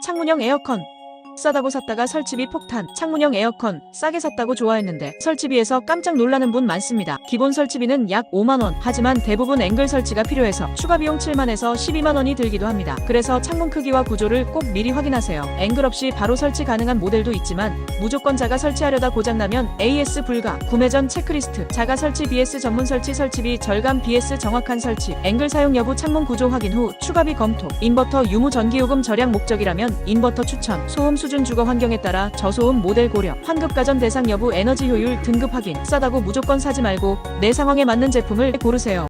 창문형 에어컨. 싸다고 샀다가 설치비 폭탄. 창문형 에어컨 싸게 샀다고 좋아했는데 설치비에서 깜짝 놀라는 분 많습니다. 기본 설치비는 약 5만원. 하지만 대부분 앵글 설치가 필요해서 추가 비용 7만에서 12만원이 들기도 합니다. 그래서 창문 크기와 구조를 꼭 미리 확인하세요. 앵글 없이 바로 설치 가능한 모델도 있지만 무조건 자가 설치하려다 고장나면 AS 불가. 구매 전 체크리스트. 자가 설치 BS 전문 설치. 설치비 절감 BS 정확한 설치. 앵글 사용 여부 창문 구조 확인 후 추가비 검토. 인버터 유무 전기요금 절약 목적이라면 인버터 추천. 소음 수준 주거 환경에 따라 저소음 모델 고려. 환급 가전 대상 여부 에너지 효율 등급 확인. 싸다고 무조건 사지 말고 내 상황에 맞는 제품을 고르세요.